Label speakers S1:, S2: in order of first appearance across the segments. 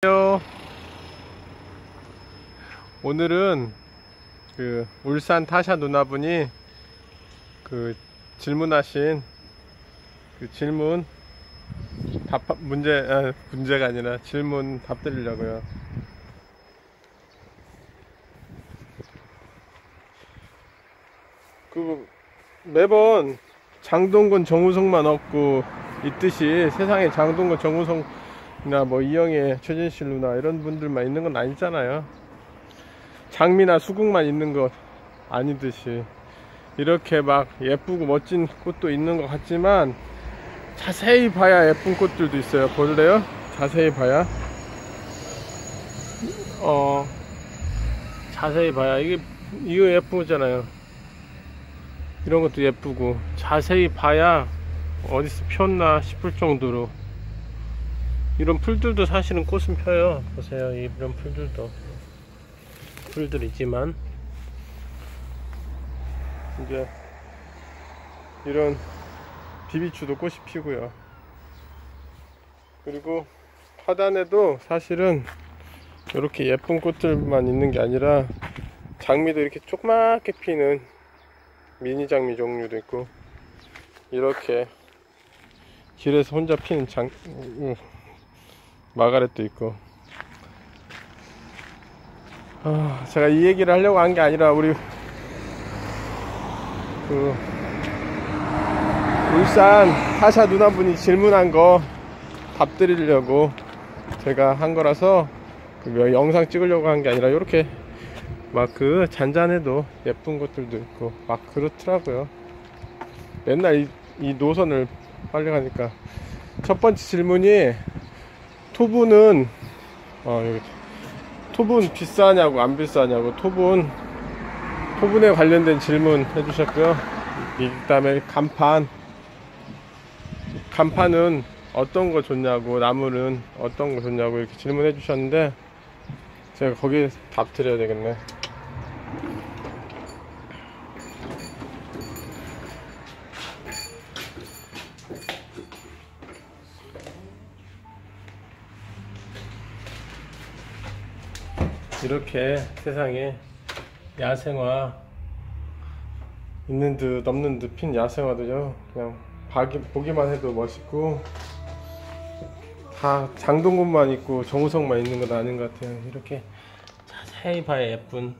S1: 안녕하세요. 오늘은 울산 타샤 누나분이 질문하신 질문 문제가 아니라 질문 답 드리려고요. 매번 장동건 정우성만 없고 있듯이 세상에 장동건 정우성이나 뭐 이영애 최진실 누나 이런 분들만 있는 건 아니잖아요. 장미나 수국만 있는 것 아니듯이 이렇게 막 예쁘고 멋진 꽃도 있는 것 같지만 자세히 봐야 예쁜 꽃들도 있어요. 볼래요? 자세히 봐야 자세히 봐야 이거 예쁘잖아요. 이런 것도 예쁘고 자세히 봐야 어디서 폈나 싶을 정도로 이런 풀들도 사실은 꽃은 펴요. 보세요. 이런 풀들도 풀들이지만 이제 이런 비비추도 꽃이 피고요. 그리고 화단에도 사실은 이렇게 예쁜 꽃들만 있는 게 아니라 장미도 이렇게 조그맣게 피는 미니 장미 종류도 있고 이렇게 길에서 혼자 피는 마가렛도 있고. 제가 이 얘기를 하려고 한 게 아니라 우리 울산 타샤 누나분이 질문한 거 답드리려고 제가 한 거라서 영상 찍으려고 한 게 아니라 이렇게 막 잔잔해도 예쁜 것들도 있고 막 그렇더라고요. 맨날 이 노선을 빨리 가니까. 첫 번째 질문이 토분은 토분 비싸냐고 안 비싸냐고 토분에 관련된 질문 해주셨고요. 그 다음에 간판은 어떤 거 좋냐고, 나무는 어떤 거 좋냐고 이렇게 질문해 주셨는데 제가 거기에 답 드려야 되겠네. 이렇게 세상에 야생화 있는 듯 없는 듯 핀 야생화도요, 그냥 보기만 해도 멋있고 다 장동건만 있고 정우성만 있는 건 아닌 것 같아요. 이렇게 자세히 봐야 예쁜,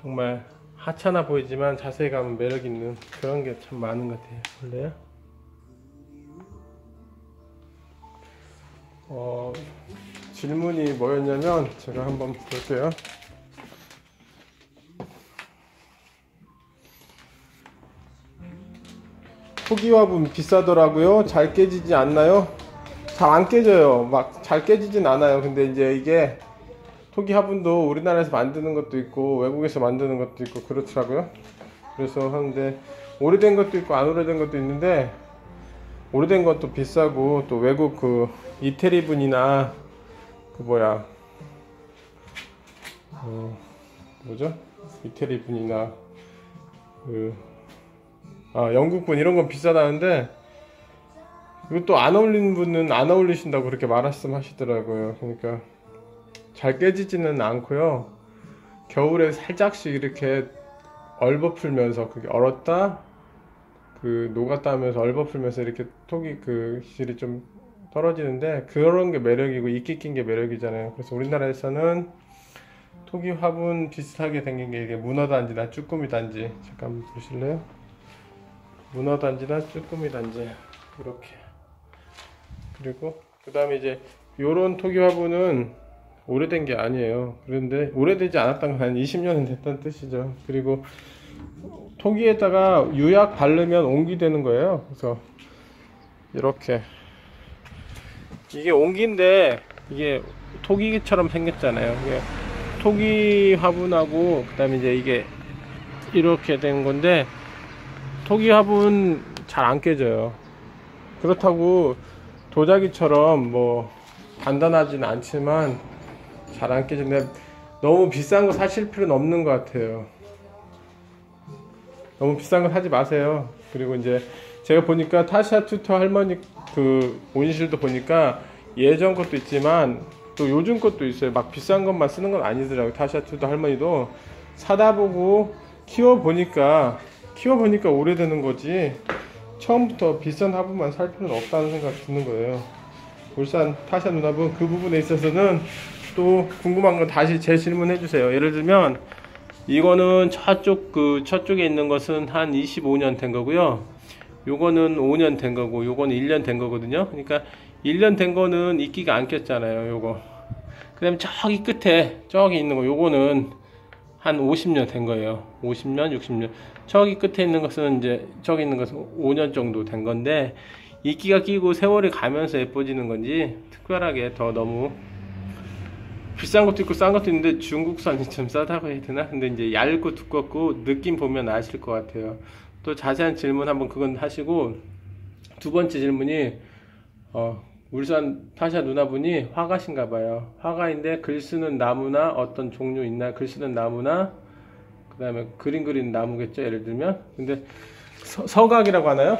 S1: 정말 하찮아 보이지만 자세히 가면 매력 있는 그런 게 참 많은 것 같아요. 볼래요? 질문이 뭐였냐면 제가 한번 볼게요. 토기화분 비싸더라고요. 잘 깨지지 않나요? 잘 안 깨져요. 막 잘 깨지진 않아요. 근데 이제 이게 토기 화분도 우리나라에서 만드는 것도 있고 외국에서 만드는 것도 있고 그렇더라고요. 그래서 하는데 오래된 것도 있고 안 오래된 것도 있는데 오래된 것도 비싸고, 또 외국 이태리 분이나 이태리 분이나 영국 분 이런 건 비싸다는데 이것도 안 어울리는 분은 안 어울리신다고 그렇게 말씀하시더라고요. 그러니까 잘 깨지지는 않고요. 겨울에 살짝씩 이렇게 얼버풀면서 그게 얼었다 녹았다 하면서 얼버풀면서 이렇게 토기 질이 좀 떨어지는데 그런 게 매력이고 이끼 낀 게 매력이잖아요. 그래서 우리나라에서는 토기 화분 비슷하게 생긴 게 이게 문어단지나 쭈꾸미 단지, 잠깐 보실래요? 문어단지나 쭈꾸미 단지 이렇게. 그리고 그 다음에 이제 요런 토기 화분은 오래된 게 아니에요. 그런데 오래되지 않았던 건 한 20년은 됐다는 뜻이죠. 그리고 토기에다가 유약 바르면 옹기되는 거예요. 그래서 이렇게 이게 옹기인데 이게 토기처럼 생겼잖아요. 이게 토기 화분하고 그 다음에 이제 이게 이렇게 된 건데 토기 화분 잘 안 깨져요. 그렇다고 도자기처럼 뭐 단단하진 않지만 잘 안 깨지는데 너무 비싼 거 사실 필요는 없는 것 같아요. 너무 비싼 거 사지 마세요. 그리고 이제 제가 보니까 타샤 투터 할머니 온실도 보니까 예전 것도 있지만 또 요즘 것도 있어요. 막 비싼 것만 쓰는 건 아니더라고요. 타샤2도 할머니도 사다 보고 키워보니까 오래되는 거지, 처음부터 비싼 화분만 살 필요는 없다는 생각이 드는 거예요. 울산 타샤 누나분, 그 부분에 있어서는 또 궁금한 건 다시 재질문해 주세요. 예를 들면 이거는 저쪽에 있는 것은 한 25년 된 거고요. 요거는 5년 된 거고, 요거는 1년 된 거거든요. 그러니까 1년 된 거는 이끼가 안 꼈잖아요, 요거. 그 다음에 저기 있는 거, 요거는 한 50년 된 거예요. 50년, 60년. 저기 끝에 있는 것은 저기 있는 것은 5년 정도 된 건데, 이끼가 끼고 세월이 가면서 예뻐지는 건지, 특별하게 더 너무 비싼 것도 있고 싼 것도 있는데 중국산이 좀 싸다고 해야 되나? 근데 이제 얇고 두껍고 느낌 보면 아실 것 같아요. 또 자세한 질문 한번 그건 하시고, 두 번째 질문이 울산 타샤 누나분이 화가신가 봐요. 화가인데 글 쓰는 나무나 어떤 종류 있나? 글 쓰는 나무나 그 다음에 그림 그리는 나무겠죠, 예를 들면. 근데 서각이라고 하나요?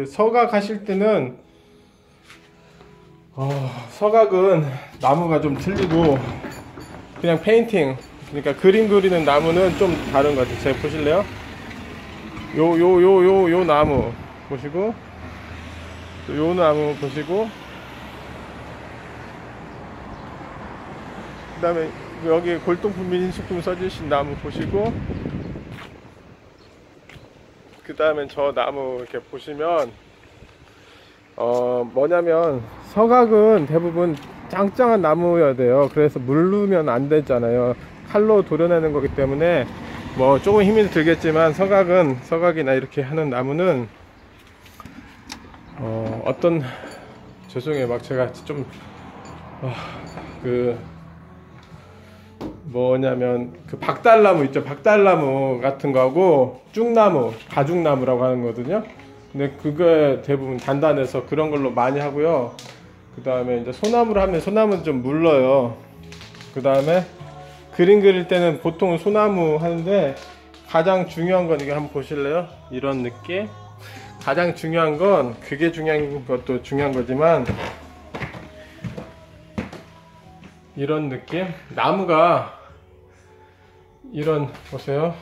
S1: 서각 하실 때는 서각은 나무가 좀 틀리고, 그냥 페인팅, 그러니까 그림 그리는 나무는 좀 다른 것 같아요. 제가 보실래요? 요 나무 보시고, 요 나무 보시고, 그 다음에 여기 골동품 민속품 써주신 나무 보시고, 그 다음에 저 나무 이렇게 보시면 뭐냐면 서각은 대부분 짱짱한 나무여야 돼요. 그래서 물르면 안 되잖아요. 칼로 도려내는 거기 때문에 뭐 조금 힘이 들겠지만, 서각이나 이렇게 하는 나무는 죄송해요. 막 제가 좀 뭐냐면 그 박달나무 있죠. 박달나무 같은 거하고 쭉나무, 가죽나무라고 하는 거거든요. 근데 그게 대부분 단단해서 그런 걸로 많이 하고요. 그 다음에 이제 소나무로 하면 소나무는 좀 물러요. 그 다음에 그림 그릴 때는 보통 소나무 하는데, 가장 중요한 건 이거 한번 보실래요? 이런 느낌. 가장 중요한 건, 그게 중요한 것도 중요한 거지만, 이런 느낌. 나무가 이런, 보세요.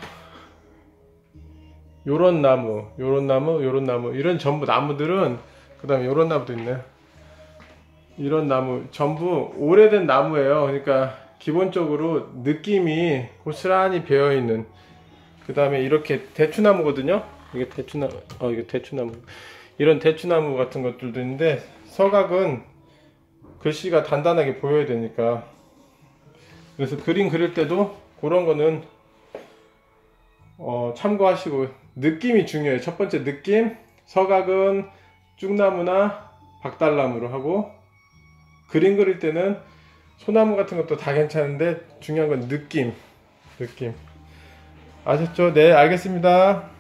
S1: 요런 나무, 이런 전부 나무들은, 그 다음에 요런 나무도 있네. 이런 나무 전부 오래된 나무예요. 그러니까 기본적으로 느낌이 고스란히 배어있는, 그 다음에 이렇게 대추나무거든요. 이게 대추나무. 이런 대추나무 같은 것들도 있는데, 서각은 글씨가 단단하게 보여야 되니까, 그래서 그림 그릴 때도 그런 거는 참고하시고, 느낌이 중요해요. 첫 번째 느낌. 서각은 쭉나무나 박달나무로 하고, 그림 그릴 때는 소나무 같은 것도 다 괜찮은데 중요한 건 느낌. 아셨죠? 네, 알겠습니다.